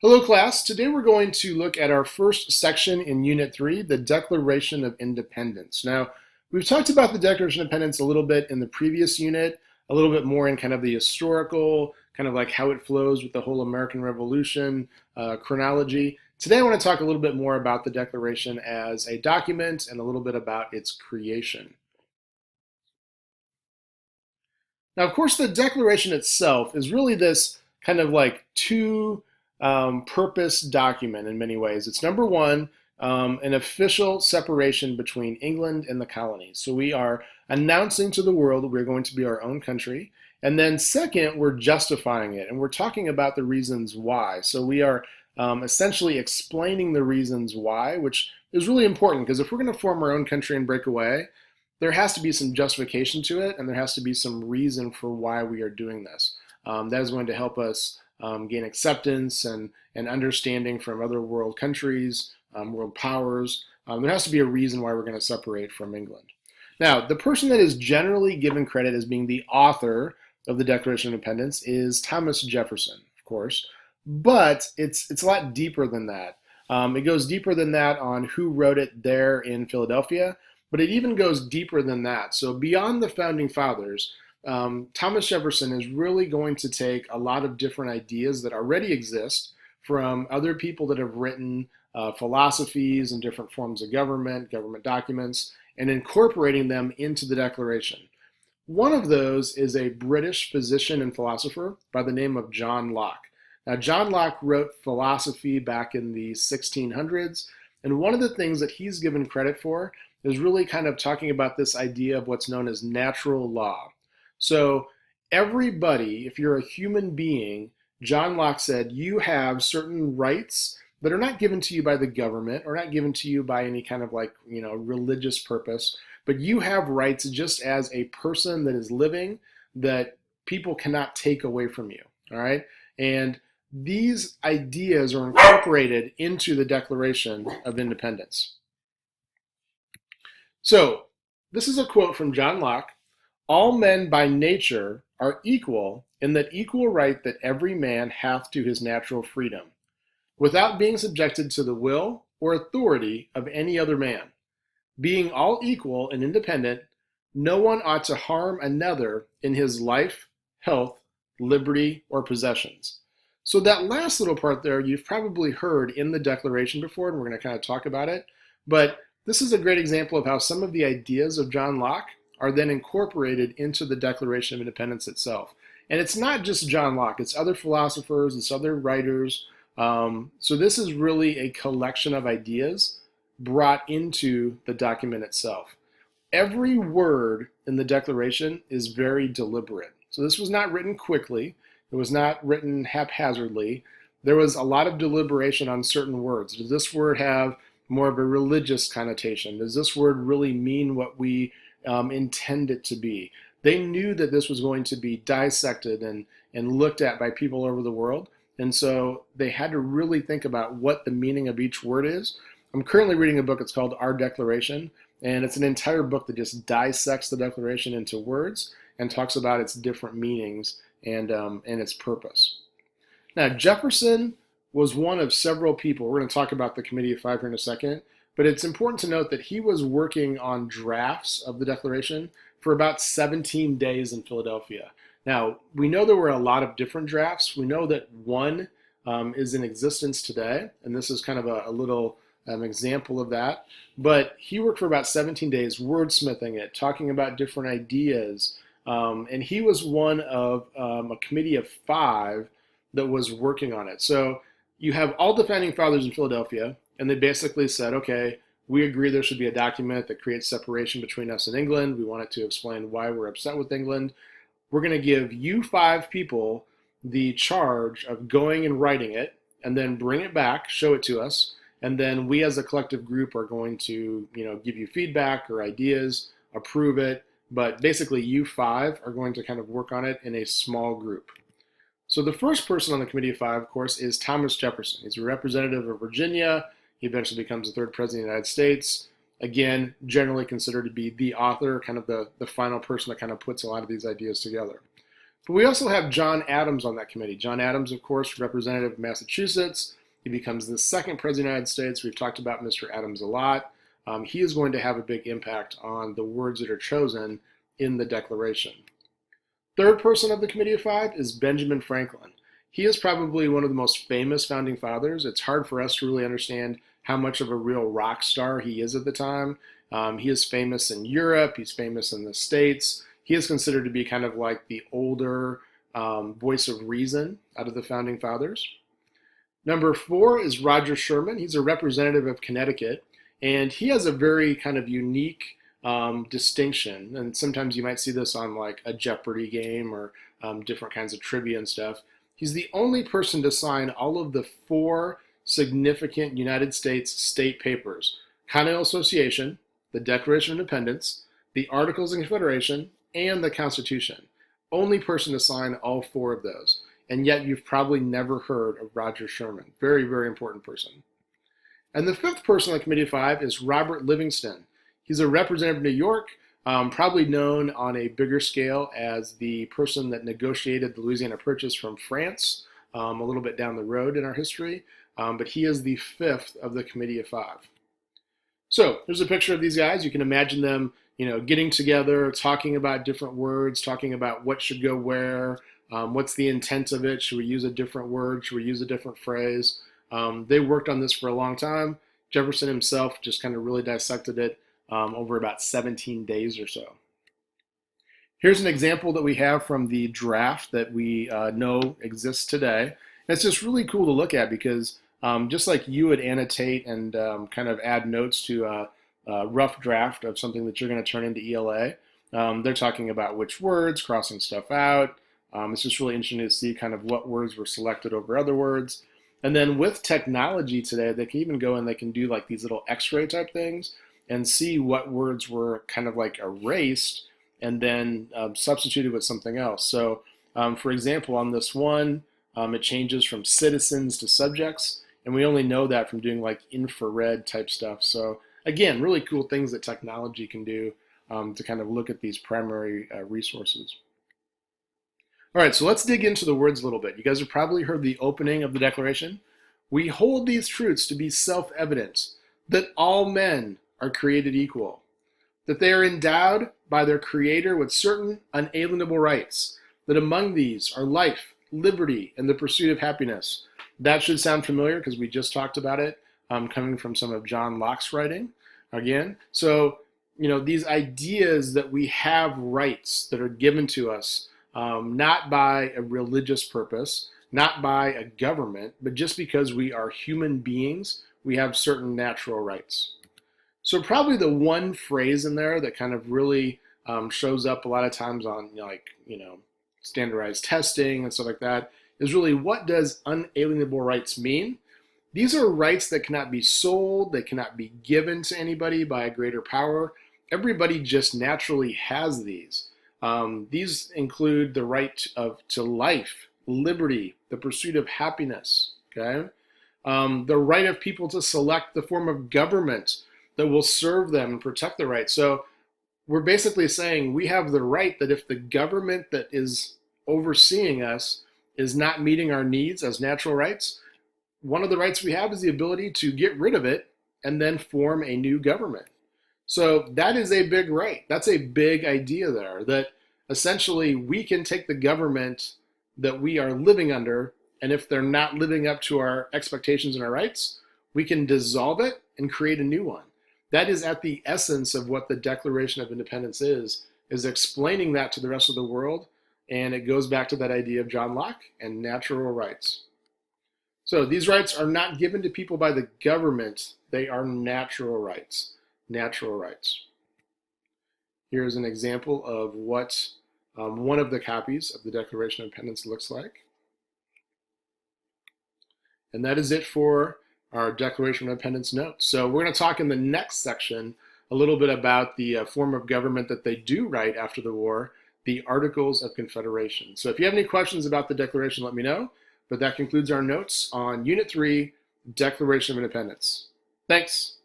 Hello class, today we're going to look at our first section in Unit 3, the Declaration of Independence. Now, we've talked about the Declaration of Independence a little bit in the previous unit, a little bit more in kind of the historical, kind of like how it flows with the whole American Revolution chronology. Today I want to talk a little bit more about the Declaration as a document and a little bit about its creation. Now, of course, the Declaration itself is really this kind of like two purpose document in many ways. It's number one, an official separation between England and the colonies. So we are announcing to the world that we're going to be our own country. And then second, we're justifying it and we're talking about the reasons why. So we are essentially explaining the reasons why, which is really important because if we're going to form our own country and break away, there has to be some justification to it and there has to be some reason for why we are doing this. That is going to help us gain acceptance and understanding from other world countries, world powers. There has to be a reason why we're going to separate from England. Now, the person that is generally given credit as being the author of the Declaration of Independence is Thomas Jefferson, of course, but it's a lot deeper than that. It goes deeper than that on who wrote it there in Philadelphia, but it even goes deeper than that. So beyond the Founding Fathers, Thomas Jefferson is really going to take a lot of different ideas that already exist from other people that have written philosophies and different forms of government documents, and incorporating them into the Declaration. One of those is a British physician and philosopher by the name of John Locke. Now, John Locke wrote philosophy back in the 1600s, and one of the things that he's given credit for is really kind of talking about this idea of what's known as natural law. So everybody, if you're a human being, John Locke said, you have certain rights that are not given to you by the government or not given to you by any kind of like, religious purpose, but you have rights just as a person that is living that people cannot take away from you, all right? And these ideas are incorporated into the Declaration of Independence. So this is a quote from John Locke. All men by nature are equal in that equal right that every man hath to his natural freedom, without being subjected to the will or authority of any other man. Being all equal and independent, no one ought to harm another in his life, health, liberty, or possessions. So that last little part there, you've probably heard in the Declaration before, and we're going to kind of talk about it. But this is a great example of how some of the ideas of John Locke are then incorporated into the Declaration of Independence itself. And it's not just John Locke, it's other philosophers, it's other writers. So this is really a collection of ideas brought into the document itself. Every word in the Declaration is very deliberate. So this was not written quickly. It was not written haphazardly. There was a lot of deliberation on certain words. Does this word have more of a religious connotation? Does this word really mean what we intend it to be? They knew that this was going to be dissected and looked at by people over the world. And so they had to really think about what the meaning of each word is. I'm currently reading a book, it's called Our Declaration, and it's an entire book that just dissects the Declaration into words and talks about its different meanings and its purpose. Now, Jefferson was one of several people. We're going to talk about the Committee of Five here in a second, but it's important to note that he was working on drafts of the Declaration for about 17 days in Philadelphia. Now, we know there were a lot of different drafts. We know that one is in existence today, and this is kind of a little example of that. But he worked for about 17 days wordsmithing it, talking about different ideas, and he was one of a committee of 5 that was working on it. So you have all the founding fathers in Philadelphia, and they basically said, okay, we agree there should be a document that creates separation between us and England. We want it to explain why we're upset with England. We're going to give you 5 people the charge of going and writing it, and then bring it back, show it to us, and then we as a collective group are going to, give you feedback or ideas, approve it, but basically you 5 are going to kind of work on it in a small group. So the first person on the Committee of 5, of course, is Thomas Jefferson. He's a representative of Virginia. He eventually becomes the 3rd president of the United States. Again, generally considered to be the author, kind of the final person that kind of puts a lot of these ideas together. But we also have John Adams on that committee. John Adams, of course, representative of Massachusetts. He becomes the second president of the United States. We've talked about Mr. Adams a lot. He is going to have a big impact on the words that are chosen in the Declaration. Third person of the Committee of Five is Benjamin Franklin. He is probably one of the most famous founding fathers. It's hard for us to really understand how much of a real rock star he is at the time. He is famous in Europe. He's famous in the States. He is considered to be kind of like the older voice of reason out of the founding fathers. Number 4 is Roger Sherman. He's a representative of Connecticut, and he has a very kind of unique distinction. And sometimes you might see this on like a Jeopardy game or different kinds of trivia and stuff. He's the only person to sign all of the 4 significant United States state papers: Continental Association, the Declaration of Independence, the Articles of Confederation, and the Constitution. Only person to sign all 4 of those. And yet you've probably never heard of Roger Sherman. Very, very important person. And the 5th person on the Committee of 5 is Robert Livingston. He's a representative of New York, probably known on a bigger scale as the person that negotiated the Louisiana Purchase from France, a little bit down the road in our history. But he is the 5th of the Committee of 5. So here's a picture of these guys. You can imagine them, getting together, talking about different words, talking about what should go where, what's the intent of it. Should we use a different word? Should we use a different phrase? They worked on this for a long time. Jefferson himself just kind of really dissected it over about 17 days or so. Here's an example that we have from the draft that we know exists today. And it's just really cool to look at because just like you would annotate and kind of add notes to a rough draft of something that you're going to turn into ELA, they're talking about which words, crossing stuff out. It's just really interesting to see kind of what words were selected over other words. And then with technology today, they can even go and they can do like these little x-ray type things and see what words were kind of like erased and then substituted with something else. So for example, on this one, it changes from citizens to subjects. And we only know that from doing like infrared type stuff. So again, really cool things that technology can do to kind of look at these primary resources. All right, so let's dig into the words a little bit. You guys have probably heard the opening of the Declaration. We hold these truths to be self-evident, that all men are created equal, that they are endowed by their Creator with certain unalienable rights, that among these are life, liberty, and the pursuit of happiness. That should sound familiar because we just talked about it coming from some of John Locke's writing again. So, these ideas that we have rights that are given to us not by a religious purpose, not by a government, but just because we are human beings, we have certain natural rights. So probably the one phrase in there that kind of really shows up a lot of times on standardized testing and stuff like that is really, what does unalienable rights mean? These are rights that cannot be sold, they cannot be given to anybody by a greater power. Everybody just naturally has these. These include the right to life, liberty, the pursuit of happiness, okay? The right of people to select the form of government that will serve them and protect their rights. So we're basically saying we have the right that if the government that is overseeing us is not meeting our needs as natural rights, one of the rights we have is the ability to get rid of it and then form a new government. So that is a big right. That's a big idea there, that essentially we can take the government that we are living under, and if they're not living up to our expectations and our rights, we can dissolve it and create a new one. That is at the essence of what the Declaration of Independence is explaining that to the rest of the world, and it goes back to that idea of John Locke and natural rights. So these rights are not given to people by the government, they are natural rights. Natural rights. Here's an example of what one of the copies of the Declaration of Independence looks like. And that is it for our Declaration of Independence notes. So we're going to talk in the next section a little bit about the form of government that they do write after the war, the Articles of Confederation. So if you have any questions about the Declaration, let me know. But that concludes our notes on Unit 3, Declaration of Independence. Thanks.